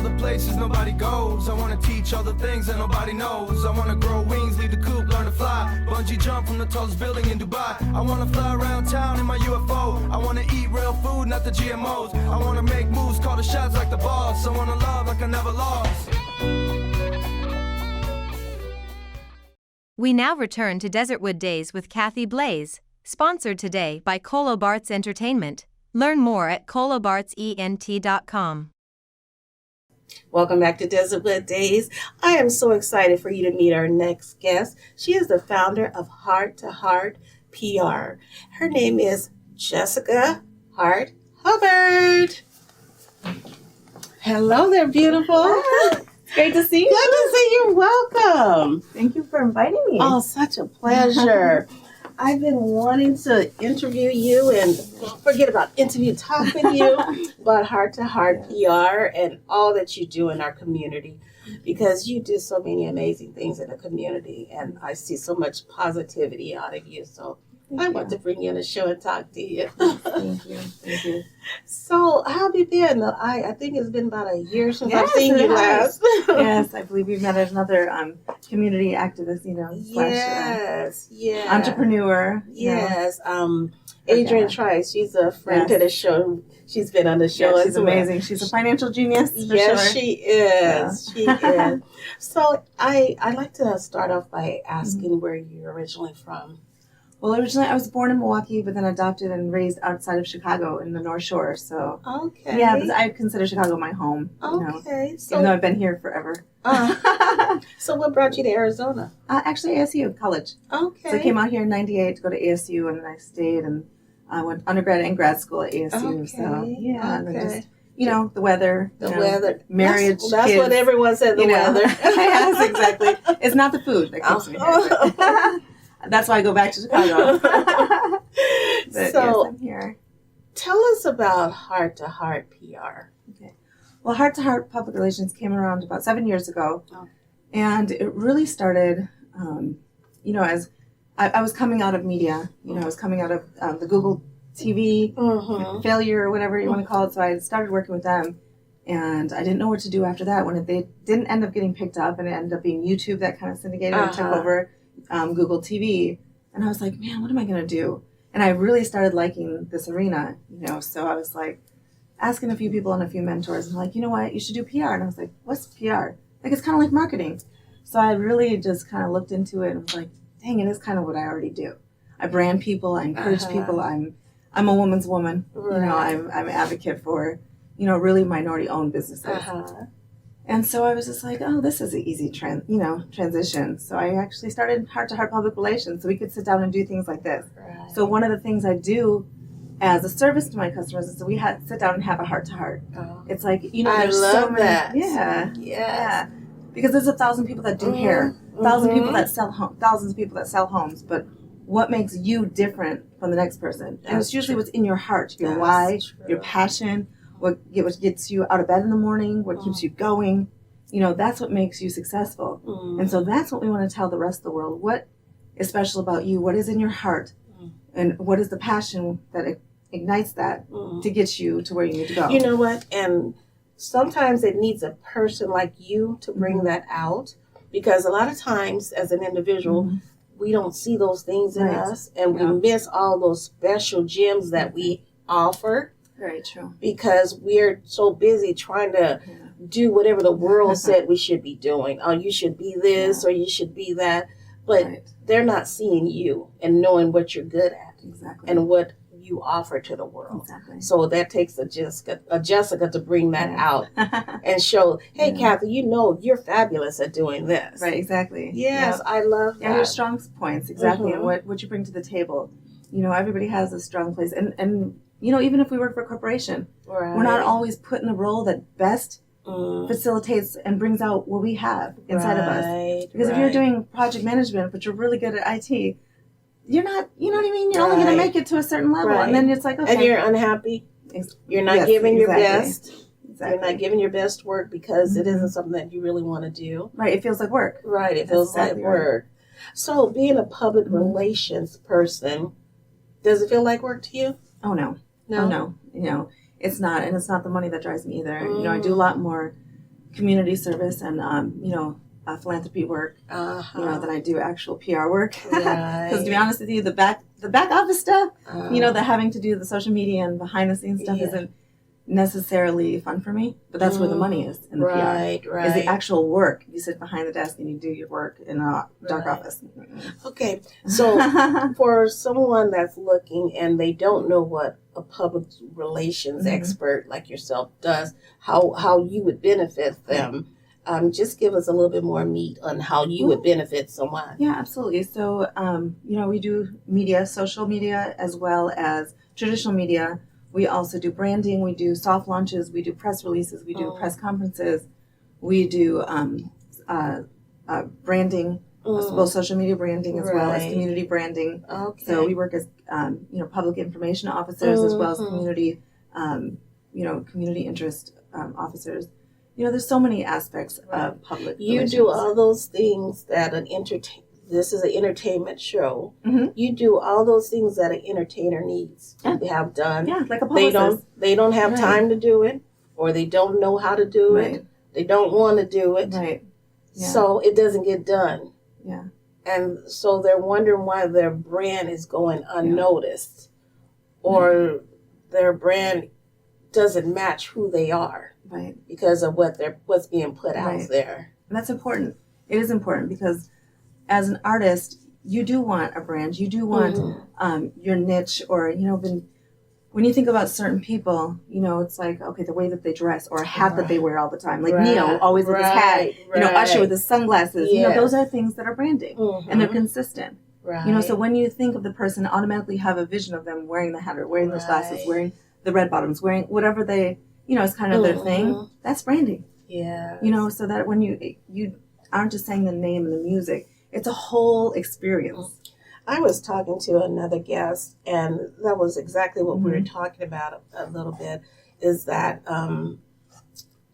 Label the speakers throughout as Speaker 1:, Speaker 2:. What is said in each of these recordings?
Speaker 1: the places nobody goes. I wanna teach all the things that nobody knows. I wanna grow wings, leave the coop, learn to fly. Bungee jump from the tallest building in Dubai. I wanna fly around town in my UFO. I wanna eat real food, not the GMOs. I wanna make moves, call the shots like the boss. I wanna love like I never lost.
Speaker 2: We now return to Desertwood Days with Kathy Blaze, sponsored today by Colobarts Entertainment. Learn more at colobartsent.com.
Speaker 3: Welcome back to Desertwood Days. I am so excited for you to meet our next guest. She is the founder of Heart to Heart PR. Her name is Jessica Heart-Hubbard. Hello there, beautiful.
Speaker 4: Great to see you.
Speaker 3: Good to see you. Welcome.
Speaker 4: Thank you for inviting me.
Speaker 3: Oh, such a pleasure. I've been wanting to interview you and forget about interview, talk with you about Heart to Heart PR and all that you do in our community, because you do so many amazing things in the community and I see so much positivity out of you. So I want to bring you on the show and talk to you.
Speaker 4: Thank you. Thank you.
Speaker 3: So how have you been? I think it's been about a year since I've seen you last.
Speaker 4: Yes, I believe you've met another community activist,
Speaker 3: Yes,
Speaker 4: slash entrepreneur.
Speaker 3: Yes. Adrienne Trice, she's a friend to the show. She's been on the show.
Speaker 4: She's amazing. She's a financial genius.
Speaker 3: Yes,
Speaker 4: sure.
Speaker 3: she is. She is. So I'd like to start off by asking where you're originally from.
Speaker 4: Well, originally I was born in Milwaukee, but then adopted and raised outside of Chicago in the North Shore. So
Speaker 3: okay,
Speaker 4: yeah, I consider Chicago my home.
Speaker 3: Okay, so
Speaker 4: even though I've been here forever.
Speaker 3: So what brought you to Arizona?
Speaker 4: Actually, ASU college.
Speaker 3: Okay,
Speaker 4: So I came out here in '98 to go to ASU, and then I stayed and I went undergrad and grad school at ASU.
Speaker 3: Okay.
Speaker 4: So yeah, and then just the weather,
Speaker 3: weather,
Speaker 4: marriage.
Speaker 3: That's
Speaker 4: kids,
Speaker 3: what everyone said. The weather.
Speaker 4: Yes, exactly. It's not the food that keeps me here. That's why I go back to Chicago. But
Speaker 3: So
Speaker 4: yes, I'm here.
Speaker 3: Tell us about Heart to Heart PR.
Speaker 4: Okay. Well, Heart to Heart Public Relations came around about 7 years ago.
Speaker 3: Oh.
Speaker 4: And it really started, as I was coming out of media. I was coming out of the Google TV failure or whatever you want to call it. So I started working with them. And I didn't know what to do after that when they didn't end up getting picked up, and it ended up being YouTube that kind of syndicated and took over Google TV. And I was like, man, what am I going to do? And I really started liking this arena, so I was like asking a few people and a few mentors, and like, you know what, you should do PR. And I was like, what's PR? Like, it's kind of like marketing. So I really just kind of looked into it and was like, dang, it is kind of what I already do. I brand people, I encourage people. I'm a woman's woman.
Speaker 3: Right.
Speaker 4: I'm an advocate for, really minority-owned businesses. And so I was just like, oh, this is an easy transition. So I actually started Heart to Heart Public Relations so we could sit down and do things like this.
Speaker 3: Right.
Speaker 4: So one of the things I do as a service to my customers is that we sit down and have a heart to heart. It's like,
Speaker 3: I
Speaker 4: there's
Speaker 3: love
Speaker 4: so many,
Speaker 3: that.
Speaker 4: Yeah.
Speaker 3: Yes.
Speaker 4: Yeah. Because there's 1,000 people that do hair, 1,000 people that sell thousands of people that sell homes, but what makes you different from the next person? And it's usually what's in your heart, your why, your passion, what gets you out of bed in the morning, what keeps you going. That's what makes you successful. And so that's what we want to tell the rest of the world. What is special about you? What is in your heart? And what is the passion that ignites that to get you to where you need to go?
Speaker 3: You know what? And sometimes it needs a person like you to bring that out, because a lot of times as an individual, we don't see those things in us, and we miss all those special gems that we offer.
Speaker 4: Very true.
Speaker 3: Because we're so busy trying to do whatever the world said we should be doing. Oh, you should be this or you should be that. But they're not seeing you and knowing what you're good at and what you offer to the world.
Speaker 4: Exactly.
Speaker 3: So that takes a Jessica to bring that out and show, hey, Kathy, you're fabulous at doing this.
Speaker 4: Right, exactly.
Speaker 3: Yes, I love that.
Speaker 4: Yeah, your strong points, exactly, and what you bring to the table. Everybody has a strong place. And even if we work for a corporation, we're not always put in the role that best facilitates and brings out what we have inside of us. Because if you're doing project management, but you're really good at IT, you're not, you know what I mean? You're only going to make it to a certain level. And then it's like, okay.
Speaker 3: And you're unhappy. You're not giving your best.
Speaker 4: Exactly.
Speaker 3: You're not giving your best work because it isn't something that you really want to do.
Speaker 4: Right. It feels like work.
Speaker 3: Right. It feels like work. So being a public relations person, does it feel like work to you?
Speaker 4: Oh, no.
Speaker 3: No?
Speaker 4: Oh, no. It's not. And it's not the money that drives me either. I do a lot more community service and philanthropy work. Then I do actual PR work. Because to be honest with you, the back office stuff, the having to do the social media and behind the scenes stuff isn't necessarily fun for me. But that's where the money is in the PR. Right. Is the actual work. You sit behind the desk and you do your work in a dark office.
Speaker 3: Okay, so for someone that's looking and they don't know what a public relations expert like yourself does, how you would benefit them. Just give us a little bit more meat on how you would benefit someone.
Speaker 4: Yeah, absolutely. So, we do media, social media, as well as traditional media. We also do branding. We do soft launches. We do press releases. We do press conferences. We do branding, both social media branding as well as community branding. Okay. So we work as, public information officers as well as community, community interest officers. There's so many aspects of public relations.
Speaker 3: You do all those things that this is an entertainment show. Mm-hmm. You do all those things that an entertainer needs to have done.
Speaker 4: Yeah, like a publicist.
Speaker 3: They don't have time to do it, or they don't know how to do it. They don't want to do it.
Speaker 4: Right. Yeah.
Speaker 3: So it doesn't get done.
Speaker 4: Yeah.
Speaker 3: And so they're wondering why their brand is going unnoticed, or their brand doesn't match who they are.
Speaker 4: Right.
Speaker 3: Because of what's being put out there.
Speaker 4: And that's important. It is important because as an artist, you do want a brand. You do want your niche, or, when you think about certain people, it's like, okay, the way that they dress, or a hat that they wear all the time. Like Neo, always with his hat. Usher with his sunglasses.
Speaker 3: Yes.
Speaker 4: Those are things that are branding. And they're consistent.
Speaker 3: Right.
Speaker 4: So when you think of the person, automatically have a vision of them wearing the hat or wearing those glasses, wearing the red bottoms, wearing whatever they... it's kind of their thing. That's branding.
Speaker 3: Yeah.
Speaker 4: So that when you aren't just saying the name and the music, it's a whole experience.
Speaker 3: I was talking to another guest, and that was exactly what we were talking about a little bit, is that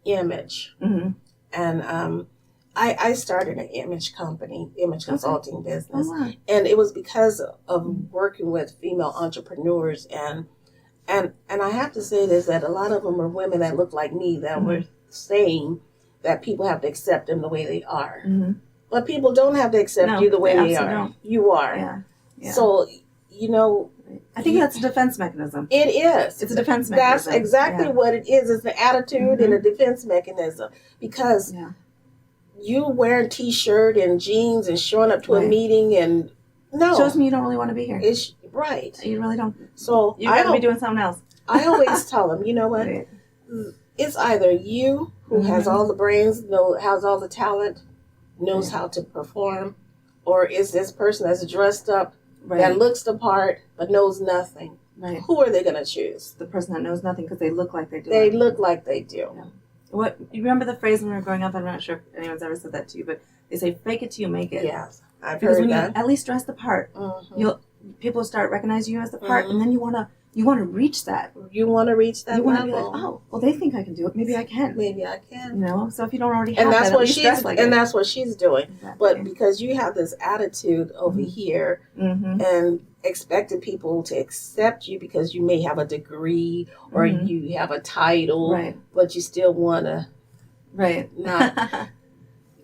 Speaker 3: image. Mm-hmm. And I started an image company, image consulting business. Oh, wow. And it was because of working with female entrepreneurs, and I have to say this, that a lot of them are women that look like me that were saying that people have to accept them the way they are. Mm-hmm. But people don't have to accept you the way they are. Don't. You are. Yeah. So,
Speaker 4: I think that's a defense mechanism.
Speaker 3: It is.
Speaker 4: It's a defense mechanism.
Speaker 3: That's exactly what it is. It's an attitude and a defense mechanism. Because you wearing T-shirt and jeans and showing up to a meeting and no.
Speaker 4: It shows me you don't really want to be here.
Speaker 3: Right.
Speaker 4: You really don't.
Speaker 3: So
Speaker 4: you got to be doing something else.
Speaker 3: I always tell them, you know what? Right. It's either you who has all the brains, has all the talent, knows how to perform, or is this person that's dressed up that looks the part but knows nothing. Right. Who are they going to choose?
Speaker 4: The person that knows nothing because they look like they do.
Speaker 3: They look like they do. Yeah.
Speaker 4: What you remember the phrase when we were growing up? I'm not sure if anyone's ever said that to you, but they say, "Fake it till you make it."
Speaker 3: Yes, I've
Speaker 4: because
Speaker 3: heard
Speaker 4: when
Speaker 3: that.
Speaker 4: You at least dress the part, people start recognizing you as the part, and then you want to reach that.
Speaker 3: You want to reach that.
Speaker 4: You want to be like, oh, well, they think I can do it. Maybe I can.
Speaker 3: Maybe I can.
Speaker 4: So if you don't already have
Speaker 3: and that's
Speaker 4: that,
Speaker 3: what she's
Speaker 4: like
Speaker 3: that's what she's doing. Exactly. But because you have this attitude over here and expecting people to accept you because you may have a degree or you have a title, but you still want to not.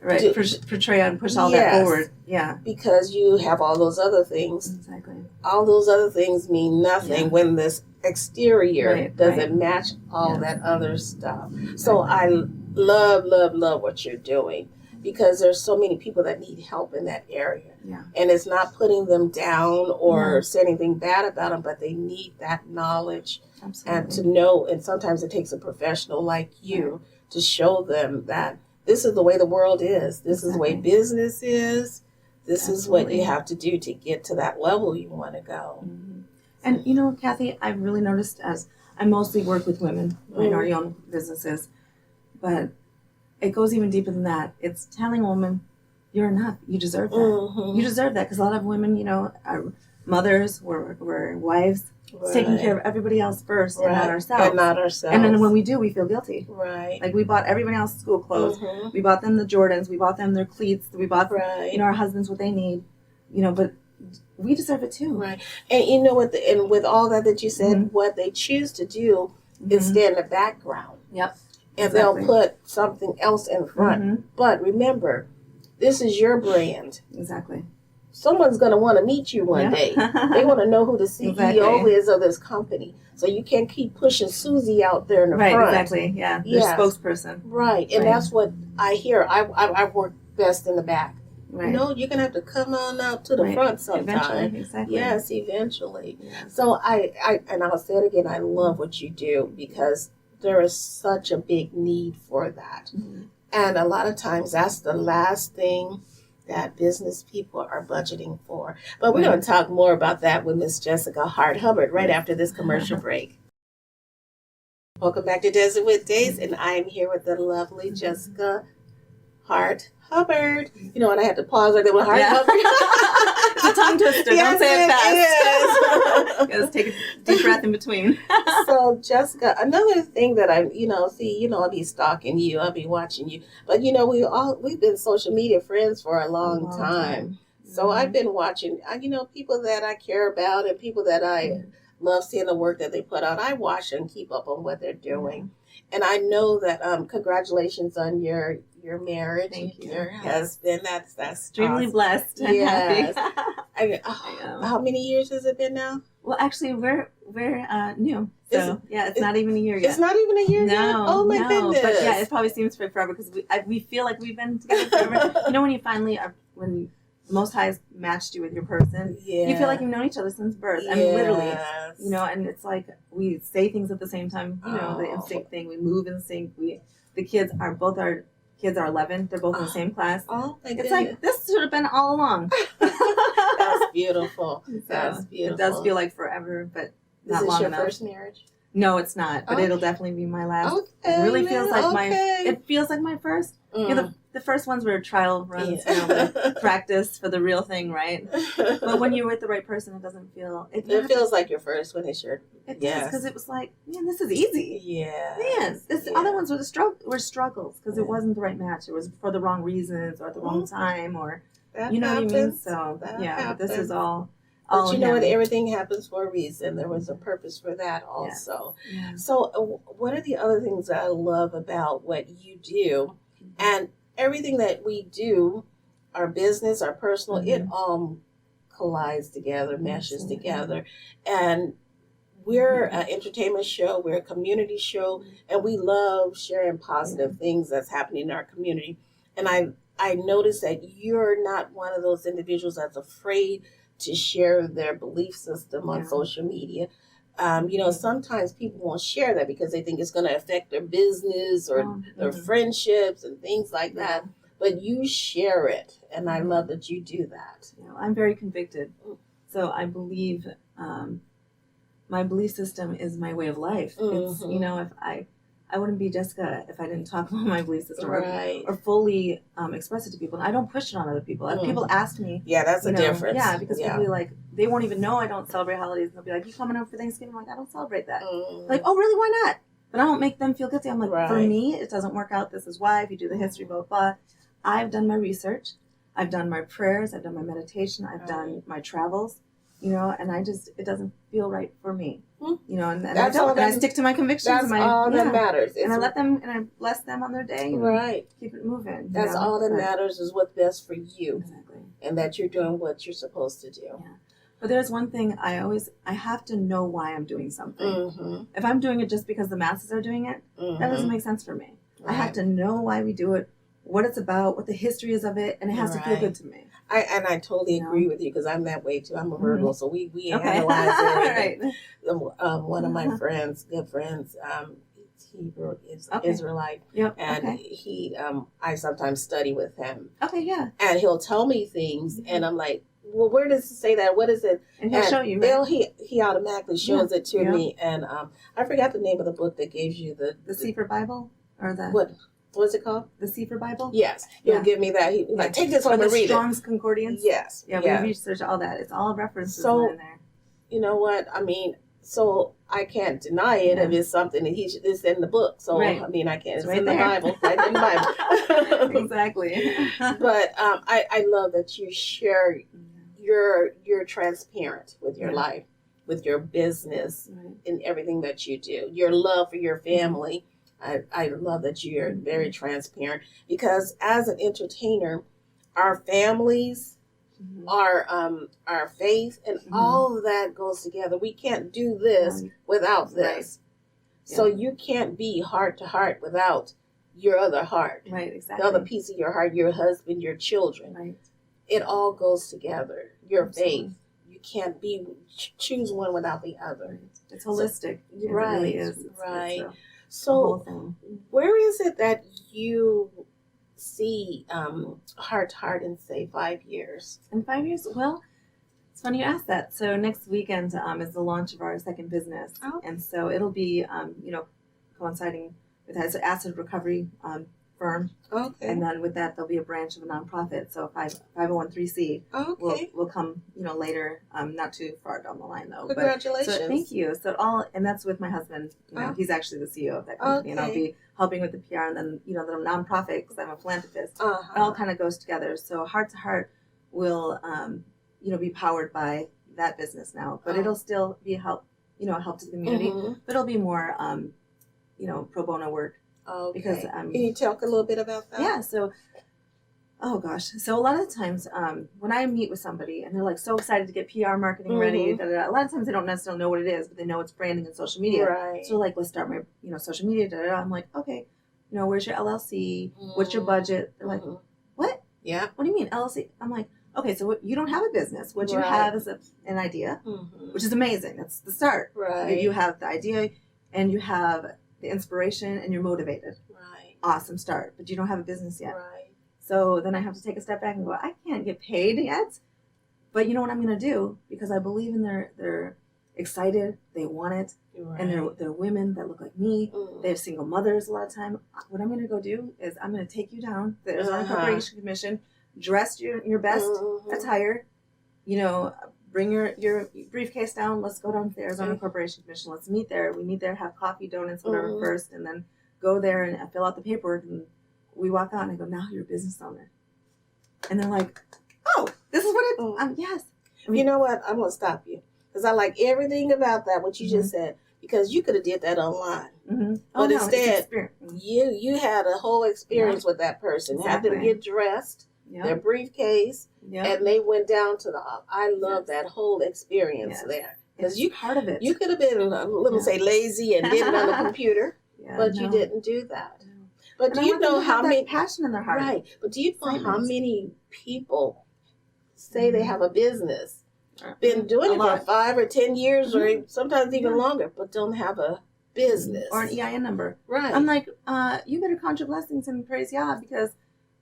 Speaker 4: Right, portray and push all that forward. Yeah.
Speaker 3: Because you have all those other things.
Speaker 4: Exactly.
Speaker 3: All those other things mean nothing when this exterior doesn't match all that other stuff. So I love what you're doing because there's so many people that need help in that area. Yeah. And it's not putting them down or saying anything bad about them, but they need that knowledge and to know. And sometimes it takes a professional like you to show them that this is the way the world is. This is the way business is. This is what you have to do to get to that level you want to go.
Speaker 4: Mm-hmm. And, Kathy, I've really noticed as I mostly work with women, minority-owned businesses, but it goes even deeper than that. It's telling a woman, you're enough. You deserve that. Mm-hmm. You deserve that because a lot of women, are mothers, we're wives. It's taking care of everybody else first and not ourselves. And then when we do, we feel guilty.
Speaker 3: Right.
Speaker 4: Like we bought everybody else's school clothes. Mm-hmm. We bought them the Jordans. We bought them their cleats. We bought, our husbands what they need. But we deserve it too.
Speaker 3: Right. And you know what? And with all that you said, what they choose to do is stay in the background.
Speaker 4: Yep.
Speaker 3: and
Speaker 4: Exactly.
Speaker 3: they'll put something else in front.
Speaker 4: Mhm.
Speaker 3: But remember, this is your brand.
Speaker 4: Exactly.
Speaker 3: Someone's going to want to meet you one day. They want to know who the CEO
Speaker 4: Exactly.
Speaker 3: is of this company. So you can't keep pushing Susie out there in the
Speaker 4: Right,
Speaker 3: front.
Speaker 4: exactly. Yeah, their
Speaker 3: Yes.
Speaker 4: spokesperson.
Speaker 3: Right, and
Speaker 4: Right.
Speaker 3: that's what I hear. I work best in the back.
Speaker 4: Right.
Speaker 3: No, you're gonna have to come on out to the
Speaker 4: Right.
Speaker 3: front sometime.
Speaker 4: Eventually, exactly.
Speaker 3: Yes, eventually.
Speaker 4: Yeah.
Speaker 3: So and I'll say it again, I love what you do because there is such a big need for that.
Speaker 4: Mhm.
Speaker 3: And a lot of times that's the last thing that business people are budgeting for. But we're
Speaker 4: Right.
Speaker 3: going to talk more about that with Miss Jessica Heart-Hubbard right after this commercial break. Welcome back to Desertwood Days, and I am here with the lovely Jessica Heart-Hubbard. You know, and I had to pause right there with Heart-Hubbard.
Speaker 4: It's a tongue twister.
Speaker 3: Yes,
Speaker 4: Don't say it fast.
Speaker 3: it is.
Speaker 4: Just take a deep breath in between.
Speaker 3: So, Jessica, another thing that I'll be stalking you, I'll be watching you, but we've been social media friends for a long time. So I've been watching, people that I care about and people that I love seeing the work that they put out. I watch and keep up on what they're doing, and I know that congratulations on your marriage.
Speaker 4: Thank you.
Speaker 3: Your husband. That's
Speaker 4: Extremely
Speaker 3: awesome.
Speaker 4: blessed and
Speaker 3: Yes.
Speaker 4: happy.
Speaker 3: How many years has it been now?
Speaker 4: Well, actually, we're new, so it's not even a year yet.
Speaker 3: It's not even a year yet? Oh my goodness.
Speaker 4: But yeah, it probably seems forever because we feel like we've been together forever. When you finally are, when the Most High has matched you with your person, you feel like you've known each other since birth. I mean, literally, and it's like we say things at the same time. The instinct thing. We move in sync. Our kids are 11. They're both in the same class.
Speaker 3: Oh my goodness.
Speaker 4: It's like this should have been all along.
Speaker 3: That's beautiful. That's
Speaker 4: So
Speaker 3: beautiful.
Speaker 4: it does feel like forever, but
Speaker 3: Is
Speaker 4: not
Speaker 3: this
Speaker 4: long
Speaker 3: your
Speaker 4: enough.
Speaker 3: first marriage?
Speaker 4: No, it's not, but
Speaker 3: Okay.
Speaker 4: it'll definitely be my last.
Speaker 3: Okay,
Speaker 4: It really feels like
Speaker 3: okay.
Speaker 4: it feels like my first.
Speaker 3: Mm.
Speaker 4: The first ones were trial runs,
Speaker 3: Yeah.
Speaker 4: practice for the real thing, right? But when you're with the right person, it doesn't feel.
Speaker 3: It feels like your first when it's your.
Speaker 4: It does
Speaker 3: yes.
Speaker 4: because it was like, man, this is easy.
Speaker 3: Yeah.
Speaker 4: Man, the other ones were struggles because it wasn't the right match. It was for the wrong reasons or at the wrong time or
Speaker 3: That
Speaker 4: you know what I mean.
Speaker 3: happens.
Speaker 4: So
Speaker 3: That
Speaker 4: yeah, but this
Speaker 3: happens.
Speaker 4: is all.
Speaker 3: But you know what?
Speaker 4: him.
Speaker 3: Everything happens for a reason. There was a purpose for that also.
Speaker 4: Yeah.
Speaker 3: So, what are the other things that I love about what you do? And everything that we do, our business, our personal, it all collides together, meshes
Speaker 4: Absolutely.
Speaker 3: together. And we're an entertainment show, we're a community show, and we love sharing positive things that's happening in our community. And I noticed that you're not one of those individuals that's afraid to share their belief system on social media. Sometimes people won't share that because they think it's going to affect their business or their friendships and things like that. But you share it, and I love that you do that.
Speaker 4: I'm very convicted, so I believe my belief system is my way of life. It's if I wouldn't be Jessica if I didn't talk about my belief system or fully express it to people. And I don't push it on other people. If people ask me,
Speaker 3: Yeah, that's a difference.
Speaker 4: Yeah, because people be they won't even know I don't celebrate holidays. And they'll be like, "You coming over for Thanksgiving?" I'm like, "I don't celebrate that." Like, "Oh, really? Why not?" But I don't make them feel guilty. I'm like, for me, it doesn't work out. This is why. If you do the history, blah, blah, blah. I've done my research. I've done my prayers. I've done my meditation. I've done my travels, and it doesn't feel right for me, and I stick to my convictions.
Speaker 3: That's all that matters.
Speaker 4: And I let them, and I bless them on their day.
Speaker 3: Right.
Speaker 4: Keep it moving.
Speaker 3: That's all that matters is what's best for you.
Speaker 4: Exactly.
Speaker 3: And that you're doing what you're supposed to do.
Speaker 4: Yeah. But there's one thing I have to know why I'm doing something.
Speaker 3: Mm-hmm.
Speaker 4: If I'm doing it just because the masses are doing it, that doesn't make sense for me. I have to know why we do it, what it's about, what the history is of it, and it has to feel good to me.
Speaker 3: I totally agree with you because I'm that way too. I'm a Virgo, so we analyze everything.
Speaker 4: Right.
Speaker 3: One of my good friends, Hebrew is Israelite, and he I sometimes study with him.
Speaker 4: Okay, yeah.
Speaker 3: And he'll tell me things, and I'm like, well, where does it say that? What is it?
Speaker 4: And he'll show you. Right?
Speaker 3: He automatically shows it to me, and I forgot the name of the book that gives you the
Speaker 4: Sefer Bible or the
Speaker 3: what's it called?
Speaker 4: The Sefer Bible.
Speaker 3: Yes, he'll give me that. He like take this home and read it.
Speaker 4: Strong's Concordance.
Speaker 3: Yes,
Speaker 4: yeah, we research all that. It's all references in there.
Speaker 3: You know what I mean? So I can't deny it if it's something that it's in the book. So I mean, I can't. It's
Speaker 4: right
Speaker 3: in
Speaker 4: there.
Speaker 3: the Bible. Right in the Bible.
Speaker 4: Exactly.
Speaker 3: But I love that you share. You're transparent with your life, with your business, in everything that you do. Your love for your family, I love that you're very transparent, because as an entertainer, our families, our faith, and all of that goes together. We can't do this without this. So you can't be heart to heart without your other heart.
Speaker 4: Right, exactly.
Speaker 3: The other piece of your heart, your husband, your children.
Speaker 4: Right.
Speaker 3: It all goes together. Your
Speaker 4: Absolutely.
Speaker 3: faith. You can't choose one without the other.
Speaker 4: It's holistic. It
Speaker 3: Right.
Speaker 4: really is.
Speaker 3: Right.
Speaker 4: It's
Speaker 3: So
Speaker 4: whole thing.
Speaker 3: where is it that you see heart to heart in, say, 5 years?
Speaker 4: In 5 years, well, it's funny you asked that. So next weekend is the launch of our second business, and so it'll be coinciding with that. It's an acid recovery firm, and then with that there'll be a branch of a nonprofit. So 501(c)(3) will come later, not too far down the line though.
Speaker 3: Congratulations!
Speaker 4: So thank you. So that's with my husband. He's actually the CEO of that company, and I'll be helping with the PR, and then the nonprofit, because I'm a philanthropist. It all kind of goes together. So Heart to Heart will be powered by that business now, but it'll still be a help to the community, but it'll be more pro bono work. Because can
Speaker 3: you talk a little bit about that?
Speaker 4: Yeah. So so a lot of the times when I meet with somebody and they're like so excited to get PR marketing ready, a lot of times they don't necessarily know what it is, but they know it's branding and social media.
Speaker 3: Right.
Speaker 4: So like, let's start my social media. I'm like, okay, where's your LLC? What's your budget? They're like, what?
Speaker 3: Yeah.
Speaker 4: What do you mean LLC? I'm like, okay, so you don't have a business. What you have is an idea, which is amazing. That's the start.
Speaker 3: Right.
Speaker 4: You have the idea and you have the inspiration and you're motivated.
Speaker 3: Right.
Speaker 4: Awesome start. But you don't have a business yet.
Speaker 3: Right.
Speaker 4: So then I have to take a step back and go, I can't get paid yet. But you know what I'm going to do? Because I believe in they're excited. They want it.
Speaker 3: Right.
Speaker 4: And they're women that look like me. They have single mothers a lot of time. What I'm going to go do is I'm going to take you down to the Arizona Corporation Commission, dress your best attire, bring your briefcase down. Let's go down to the Arizona Corporation Commission. Let's meet there. We meet there, have coffee, donuts, whatever first, and then go there and fill out the paperwork. And we walk out and I go, now you're a business owner. And they're like, oh, this is what it, yes.
Speaker 3: You know what? I'm going to stop you, because I like everything about that, what you just said, because you could have did that online. But instead, you had a whole experience with that person. Had them get dressed, their briefcase, and they went down to the I love that whole experience there. Because you
Speaker 4: part of it.
Speaker 3: You could have been say lazy and did it on the computer, but you didn't do that. But do you know how many
Speaker 4: passion in their heart?
Speaker 3: Right. But do you know how many people say they have a business, been doing it for 5 or 10 years, or sometimes even longer, but don't have a business
Speaker 4: or an EIN number?
Speaker 3: Right.
Speaker 4: I'm like, you better count your blessings and praise Yah, because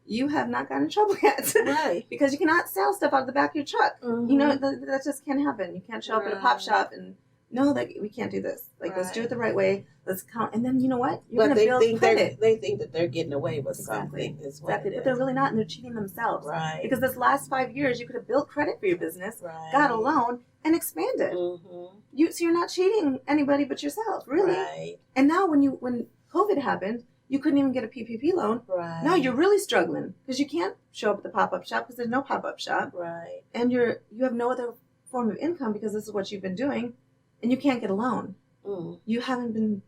Speaker 4: you have not gotten in trouble yet.
Speaker 3: Right.
Speaker 4: Because you cannot sell stuff out of the back of your truck. That just can't happen. You can't show up at a pop shop and we can't do this. Let's do it the right way. Let's count. And then you know what? You're
Speaker 3: but
Speaker 4: they think
Speaker 3: they think that they're getting away with something as well.
Speaker 4: Exactly. But they're really not, and they're cheating themselves.
Speaker 3: Right.
Speaker 4: Because this last 5 years, you could have built credit for your business, got a loan, and expanded. So you're not cheating anybody but yourself, really.
Speaker 3: Right.
Speaker 4: And now when COVID happened, you couldn't even get a PPP loan.
Speaker 3: Right.
Speaker 4: Now you're really struggling because you can't show up at the pop-up shop because there's no pop-up shop.
Speaker 3: Right.
Speaker 4: And you have no other form of income because this is what you've been doing, and you can't get a loan. You haven't been.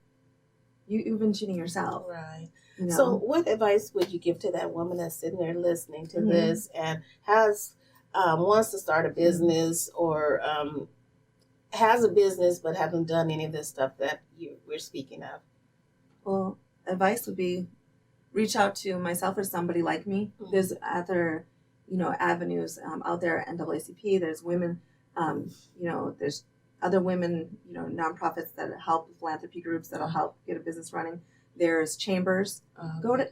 Speaker 4: You've been cheating yourself.
Speaker 3: Right. So what advice would you give to that woman that's sitting there listening to this and wants to start a business, or has a business but haven't done any of this stuff that we're speaking of?
Speaker 4: Well, advice would be reach out to myself or somebody like me. There's other, avenues out there, NAACP. There's women, there's other women, nonprofits that help, philanthropy groups that'll help get a business running. There's chambers.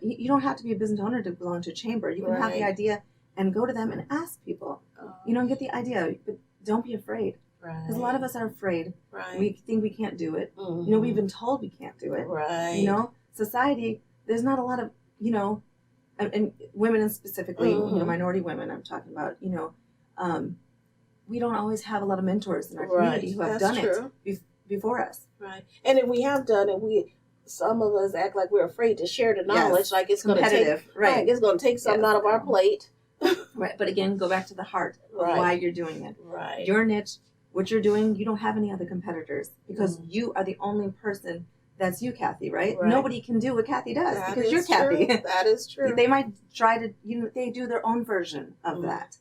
Speaker 4: You don't have to be a business owner to belong to a chamber. You can have the idea and go to them and ask people, and get the idea, but don't be afraid. Because a lot of us are afraid.
Speaker 3: Right.
Speaker 4: We think we can't do it. We've been told we can't do it.
Speaker 3: Right.
Speaker 4: Society, there's not a lot of, and women, and specifically, minority women I'm talking about, we don't always have a lot of mentors in our community who have done it before us.
Speaker 3: Right. And if we have done it, some of us act like we're afraid to share the knowledge, like it's going to take, it's going to take something out of our plate.
Speaker 4: Right. But again, go back to the heart of why you're doing it.
Speaker 3: Right.
Speaker 4: Your niche, what you're doing, you don't have any other competitors, because you are the only person that's you, Kathy, right?
Speaker 3: Right.
Speaker 4: Nobody can do what Kathy does
Speaker 3: That
Speaker 4: because
Speaker 3: is
Speaker 4: you're Kathy.
Speaker 3: true. That is true.
Speaker 4: They might try to, they do their own version of
Speaker 3: Mm-hmm.
Speaker 4: that.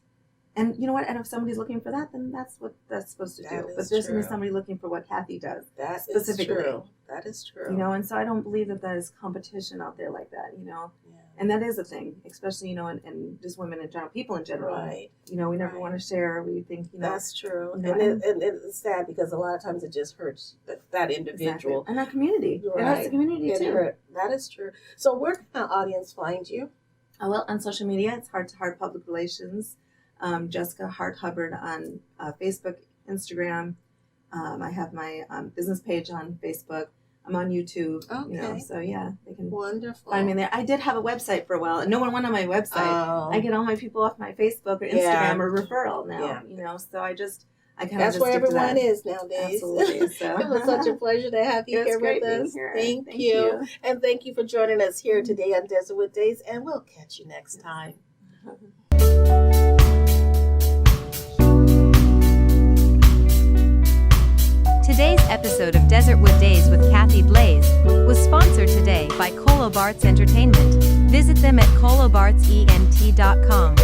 Speaker 4: And you know what? And if somebody's looking for that, then that's what that's supposed to
Speaker 3: That
Speaker 4: do.
Speaker 3: is
Speaker 4: But there's going to be
Speaker 3: true.
Speaker 4: somebody looking for what Kathy does.
Speaker 3: That is
Speaker 4: specifically.
Speaker 3: true. That is true.
Speaker 4: And so I don't believe that there's competition out there like that,
Speaker 3: Yeah.
Speaker 4: And that is a thing, especially, and just women in general, people in general.
Speaker 3: Right.
Speaker 4: We never
Speaker 3: Right.
Speaker 4: want to share. We think,
Speaker 3: That's true.
Speaker 4: you know,
Speaker 3: and it's sad because a lot of times it just hurts that individual.
Speaker 4: exactly. And our community. It hurts
Speaker 3: Right.
Speaker 4: the community
Speaker 3: It
Speaker 4: too.
Speaker 3: hurt. That is true. So where can our audience find you?
Speaker 4: Oh, well, on social media, it's Heart to Heart Public Relations. Jessica Heart-Hubbard on Facebook, Instagram. I have my business page on Facebook. I'm on YouTube.
Speaker 3: Okay.
Speaker 4: So yeah, they can
Speaker 3: Wonderful.
Speaker 4: find me there. I did have a website for a while, and no one went on my website.
Speaker 3: Oh.
Speaker 4: I get all my people off my Facebook or Instagram
Speaker 3: Yeah.
Speaker 4: or referral now.
Speaker 3: Yeah.
Speaker 4: So I kind of
Speaker 3: That's where everyone is nowadays.
Speaker 4: Absolutely. So.
Speaker 3: It was such a pleasure to have you
Speaker 4: It was
Speaker 3: here
Speaker 4: great
Speaker 3: with
Speaker 4: being
Speaker 3: us.
Speaker 4: here.
Speaker 3: Thank
Speaker 4: Thank
Speaker 3: you.
Speaker 4: you.
Speaker 3: And thank you for joining us here today on Desertwood Days, and we'll catch you next time.
Speaker 2: Today's episode of Desertwood Days with Kathy Blaze was sponsored today by Colobarts Entertainment. Visit them at colobartsent.com.